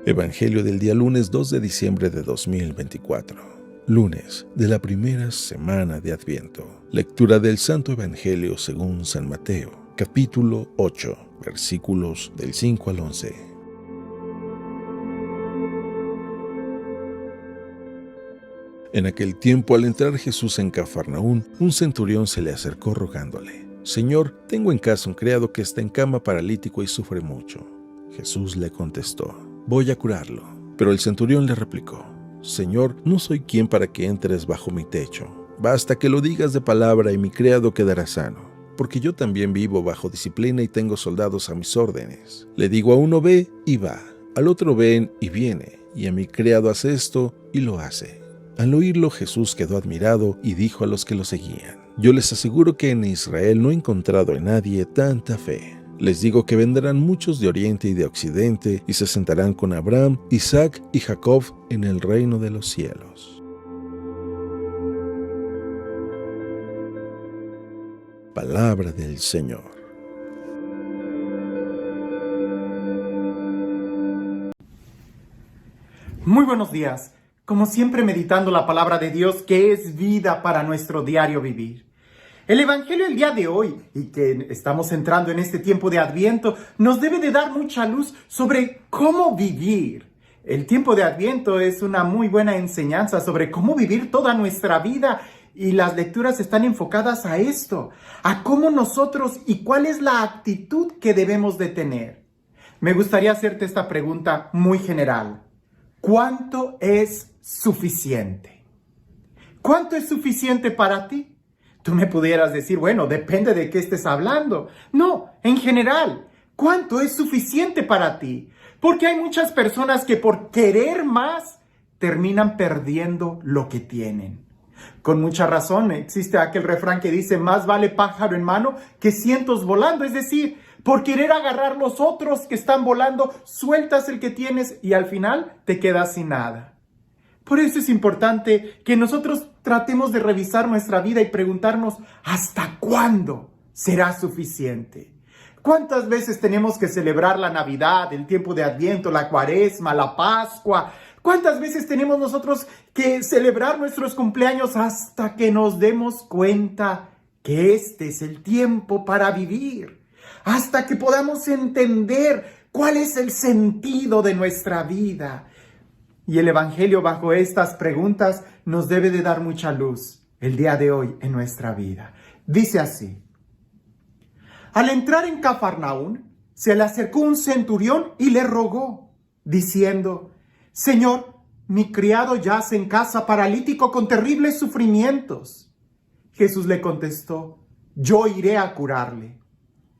Evangelio del día lunes 2 de diciembre de 2024. Lunes de la primera semana de Adviento. Lectura del Santo Evangelio según San Mateo, capítulo 8, versículos del 5 al 11. En aquel tiempo, al entrar Jesús en Cafarnaún, un centurión se le acercó rogándole: «Señor, tengo en casa un criado que está en cama paralítico y sufre mucho». Jesús le contestó: «Voy a curarlo». Pero el centurión le replicó: «Señor, no soy quien para que entres bajo mi techo. Basta que lo digas de palabra y mi criado quedará sano. Porque yo también vivo bajo disciplina y tengo soldados a mis órdenes. Le digo a uno ve y va, al otro ven y viene, y a mi criado hace esto y lo hace». Al oírlo, Jesús quedó admirado y dijo a los que lo seguían: «Yo les aseguro que en Israel no he encontrado en nadie tanta fe. Les digo que vendrán muchos de oriente y de occidente y se sentarán con Abraham, Isaac y Jacob en el reino de los cielos». Palabra del Señor. Muy buenos días. Como siempre, meditando la palabra de Dios, que es vida para nuestro diario vivir. El Evangelio del día de hoy, y que estamos entrando en este tiempo de Adviento, nos debe de dar mucha luz sobre cómo vivir. El tiempo de Adviento es una muy buena enseñanza sobre cómo vivir toda nuestra vida, y las lecturas están enfocadas a esto, a cómo nosotros y cuál es la actitud que debemos de tener. Me gustaría hacerte esta pregunta muy general. ¿Cuánto es suficiente? ¿Cuánto es suficiente para ti? Tú me pudieras decir, bueno, depende de qué estés hablando. No, en general, ¿cuánto es suficiente para ti? Porque hay muchas personas que por querer más terminan perdiendo lo que tienen. Con mucha razón existe aquel refrán que dice: más vale pájaro en mano que cientos volando. Es decir, por querer agarrar los otros que están volando, sueltas el que tienes y al final te quedas sin nada. Por eso es importante que nosotros tratemos de revisar nuestra vida y preguntarnos: ¿hasta cuándo será suficiente? ¿Cuántas veces tenemos que celebrar la Navidad, el tiempo de Adviento, la Cuaresma, la Pascua? ¿Cuántas veces tenemos nosotros que celebrar nuestros cumpleaños hasta que nos demos cuenta que este es el tiempo para vivir? Hasta que podamos entender cuál es el sentido de nuestra vida. Y el Evangelio, bajo estas preguntas, nos debe de dar mucha luz el día de hoy en nuestra vida. Dice así: al entrar en Cafarnaún, se le acercó un centurión y le rogó, diciendo: «Señor, mi criado yace en casa paralítico con terribles sufrimientos». Jesús le contestó: «Yo iré a curarle».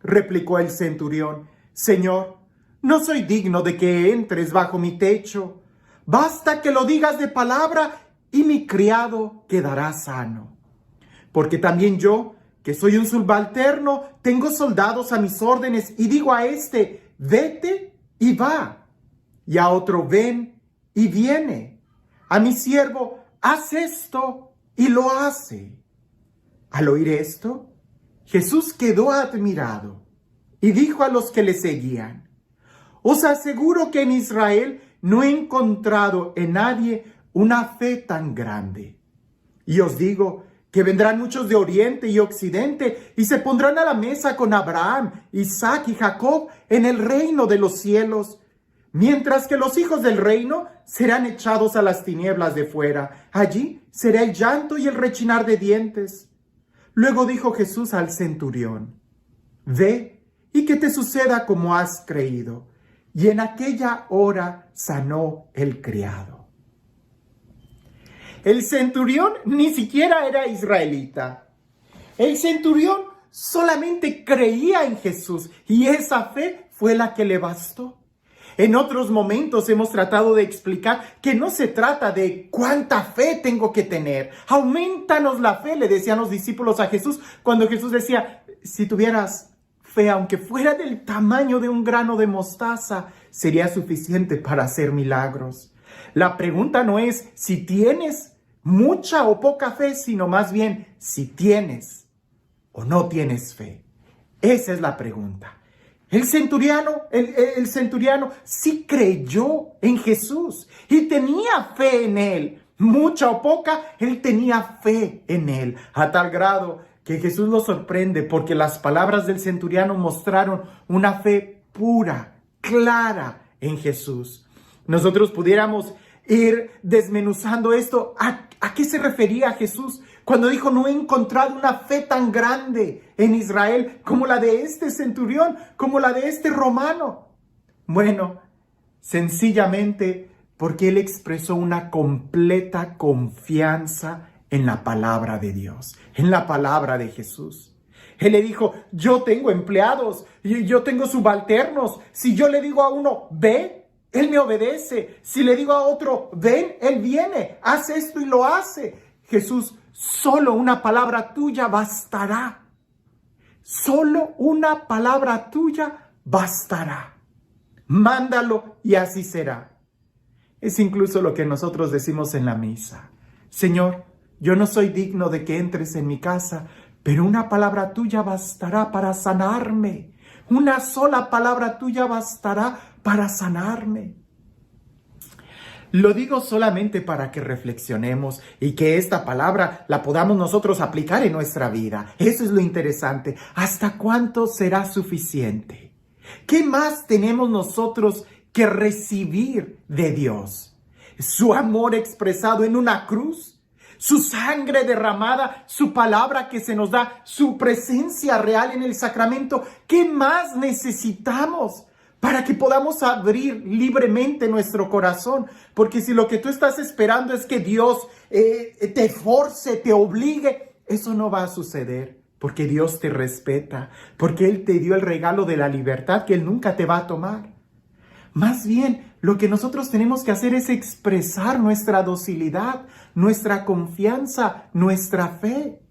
Replicó el centurión: «Señor, no soy digno de que entres bajo mi techo. Basta que lo digas de palabra y mi criado quedará sano. Porque también yo, que soy un subalterno, tengo soldados a mis órdenes y digo a este: vete y va, y a otro: ven y viene. A mi siervo: haz esto y lo hace». Al oír esto, Jesús quedó admirado y dijo a los que le seguían: «Os aseguro que en Israel no he encontrado en nadie una fe tan grande. Y os digo que vendrán muchos de oriente y occidente y se pondrán a la mesa con Abraham, Isaac y Jacob en el reino de los cielos, mientras que los hijos del reino serán echados a las tinieblas de fuera. Allí será el llanto y el rechinar de dientes». Luego dijo Jesús al centurión: «Ve y que te suceda como has creído». Y en aquella hora sanó el criado. El centurión ni siquiera era israelita. El centurión solamente creía en Jesús y esa fe fue la que le bastó. En otros momentos hemos tratado de explicar que no se trata de cuánta fe tengo que tener. Aumentanos la fe, le decían los discípulos a Jesús, cuando Jesús decía: si tuvieras fe, aunque fuera del tamaño de un grano de mostaza, sería suficiente para hacer milagros. La pregunta no es si tienes mucha o poca fe, sino más bien si tienes o no tienes fe. Esa es la pregunta. El centuriano sí creyó en Jesús y tenía fe en él. Mucha o poca, él tenía fe en él, a tal grado que Jesús lo sorprende porque las palabras del centuriano mostraron una fe pura, clara en Jesús. Nosotros pudiéramos ir desmenuzando esto. ¿A qué se refería Jesús cuando dijo: no he encontrado una fe tan grande en Israel como la de este centurión, como la de este romano? Bueno, sencillamente porque él expresó una completa confianza en la palabra de Dios, en la palabra de Jesús. Él le dijo: yo tengo empleados, yo tengo subalternos. Si yo le digo a uno, ve, él me obedece. Si le digo a otro, ven, él viene, hace esto y lo hace. Jesús, solo una palabra tuya bastará. Solo una palabra tuya bastará. Mándalo y así será. Es incluso lo que nosotros decimos en la misa. Señor, yo no soy digno de que entres en mi casa, pero una palabra tuya bastará para sanarme. Una sola palabra tuya bastará para sanarme. Lo digo solamente para que reflexionemos y que esta palabra la podamos nosotros aplicar en nuestra vida. Eso es lo interesante. ¿Hasta cuánto será suficiente? ¿Qué más tenemos nosotros que recibir de Dios? ¿Su amor expresado en una cruz? ¿Su sangre derramada? ¿Su palabra que se nos da? ¿Su presencia real en el sacramento? ¿Qué más necesitamos para que podamos abrir libremente nuestro corazón? Porque si lo que tú estás esperando es que Dios te force, te obligue, eso no va a suceder. Porque Dios te respeta, porque Él te dio el regalo de la libertad que Él nunca te va a tomar. Más bien, lo que nosotros tenemos que hacer es expresar nuestra docilidad, nuestra confianza, nuestra fe.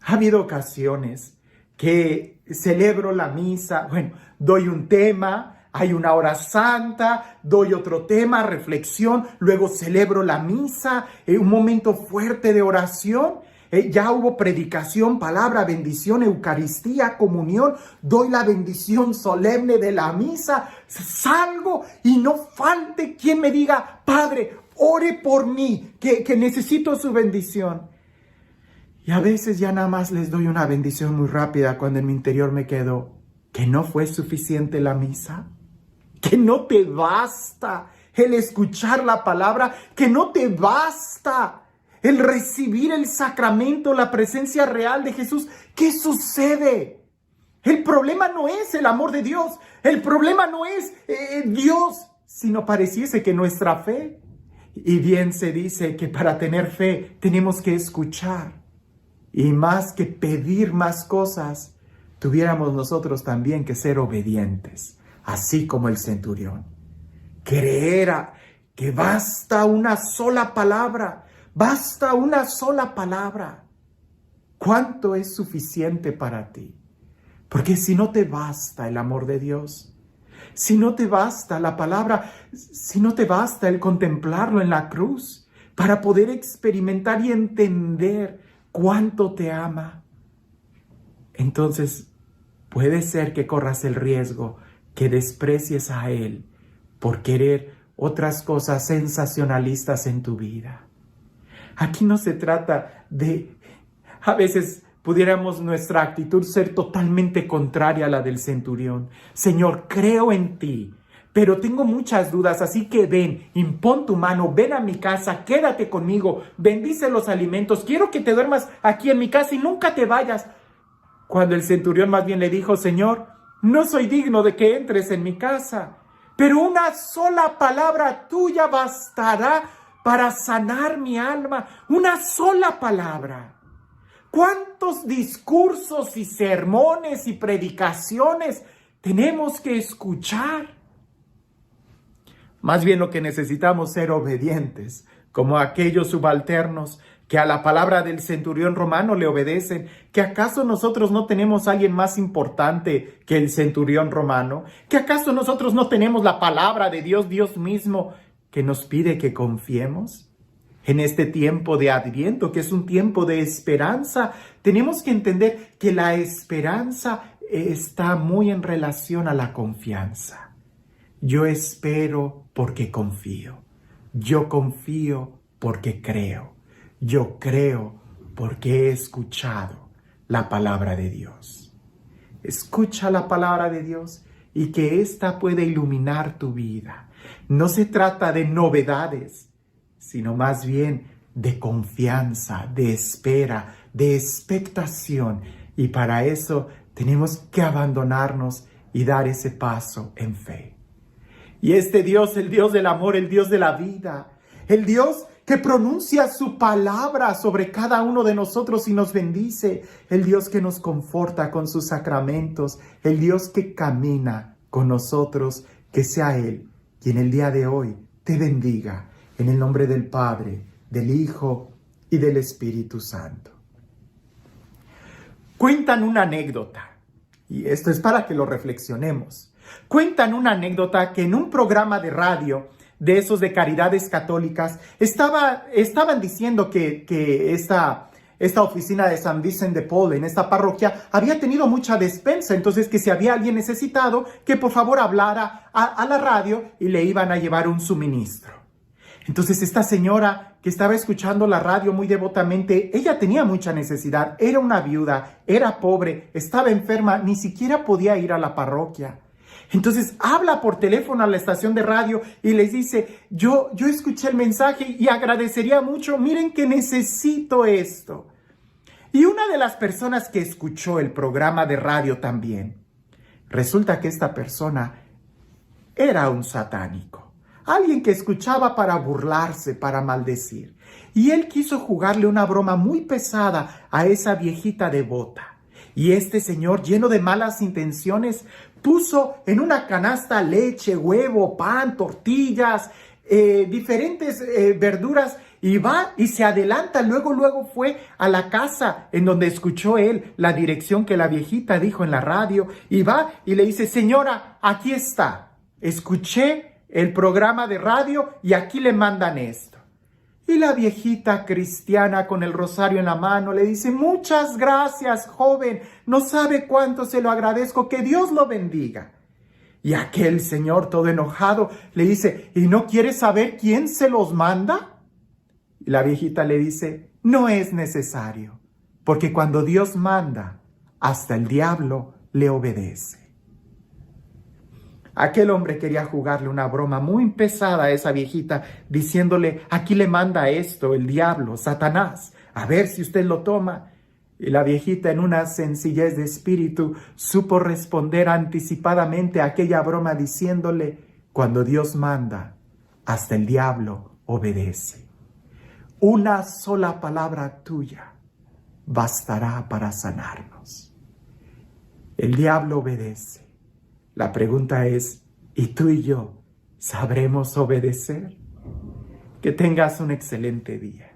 Ha habido ocasiones que celebro la misa, doy un tema, hay una hora santa, doy otro tema, reflexión, luego celebro la misa, un momento fuerte de oración. Ya hubo predicación, palabra, bendición, Eucaristía, comunión, doy la bendición solemne de la misa, salgo y no falte quien me diga: Padre, ore por mí, que necesito su bendición. Y a veces ya nada más les doy una bendición muy rápida cuando en mi interior me quedo: ¿que no fue suficiente la misa? ¿Que no te basta el escuchar la palabra? ¿Que no te basta el recibir el sacramento, la presencia real de Jesús? ¿Qué sucede? El problema no es el amor de Dios. El problema no es Dios, sino pareciese que nuestra fe. Y bien se dice que para tener fe tenemos que escuchar. Y más que pedir más cosas, tuviéramos nosotros también que ser obedientes, así como el centurión. Creer que basta una sola palabra. Basta una sola palabra. ¿Cuánto es suficiente para ti? Porque si no te basta el amor de Dios, si no te basta la palabra, si no te basta el contemplarlo en la cruz, para poder experimentar y entender cuánto te ama, entonces puede ser que corras el riesgo que desprecies a Él por querer otras cosas sensacionalistas en tu vida. Aquí no se trata de, a veces pudiéramos nuestra actitud ser totalmente contraria a la del centurión. Señor, creo en ti, pero tengo muchas dudas, así que ven, impón tu mano, ven a mi casa, quédate conmigo, bendice los alimentos, quiero que te duermas aquí en mi casa y nunca te vayas. Cuando el centurión más bien le dijo: Señor, no soy digno de que entres en mi casa, pero una sola palabra tuya bastará para sanar mi alma. Una sola palabra. ¿Cuántos discursos y sermones y predicaciones tenemos que escuchar? Más bien lo que necesitamos es ser obedientes, como aquellos subalternos que a la palabra del centurión romano le obedecen. ¿Que acaso nosotros no tenemos a alguien más importante que el centurión romano? ¿Que acaso nosotros no tenemos la palabra de Dios, Dios mismo, que nos pide que confiemos? En este tiempo de Adviento, que es un tiempo de esperanza, tenemos que entender que la esperanza está muy en relación a la confianza. Yo espero porque confío. Yo confío porque creo. Yo creo porque he escuchado la palabra de Dios. Escucha la palabra de Dios y que ésta pueda iluminar tu vida. No se trata de novedades, sino más bien de confianza, de espera, de expectación. Y para eso tenemos que abandonarnos y dar ese paso en fe. Y este Dios, el Dios del amor, el Dios de la vida, el Dios que pronuncia su palabra sobre cada uno de nosotros y nos bendice, el Dios que nos conforta con sus sacramentos, el Dios que camina con nosotros, que sea Él quien el día de hoy te bendiga. En el nombre del Padre, del Hijo y del Espíritu Santo. Cuentan una anécdota, y esto es para que lo reflexionemos. Cuentan una anécdota que en un programa de radio, de esos de caridades católicas, estaban diciendo que esta oficina de San Vicent de Paul, en esta parroquia, había tenido mucha despensa, entonces que si había alguien necesitado, que por favor hablara a la radio y le iban a llevar un suministro. Entonces esta señora que estaba escuchando la radio muy devotamente, ella tenía mucha necesidad, era una viuda, era pobre, estaba enferma, ni siquiera podía ir a la parroquia. Entonces habla por teléfono a la estación de radio y les dice, yo escuché el mensaje y agradecería mucho, miren que necesito esto. Y una de las personas que escuchó el programa de radio también, resulta que esta persona era un satánico. Alguien que escuchaba para burlarse, para maldecir. Y él quiso jugarle una broma muy pesada a esa viejita devota. Y este señor, lleno de malas intenciones, puso en una canasta leche, huevo, pan, tortillas, diferentes verduras, y va y se adelanta. Luego fue a la casa en donde escuchó él la dirección que la viejita dijo en la radio. Y va y le dice, señora, aquí está. Escuché el programa de radio y aquí le mandan esto. Y la viejita cristiana con el rosario en la mano le dice, muchas gracias, joven, no sabe cuánto se lo agradezco, que Dios lo bendiga. Y aquel señor todo enojado le dice, ¿y no quiere saber quién se los manda? Y la viejita le dice, no es necesario, porque cuando Dios manda, hasta el diablo le obedece. Aquel hombre quería jugarle una broma muy pesada a esa viejita, diciéndole, aquí le manda esto, el diablo, Satanás, a ver si usted lo toma. Y la viejita, en una sencillez de espíritu, supo responder anticipadamente a aquella broma diciéndole, cuando Dios manda, hasta el diablo obedece. Una sola palabra tuya bastará para sanarnos. El diablo obedece. La pregunta es, ¿y tú y yo sabremos obedecer? Que tengas un excelente día.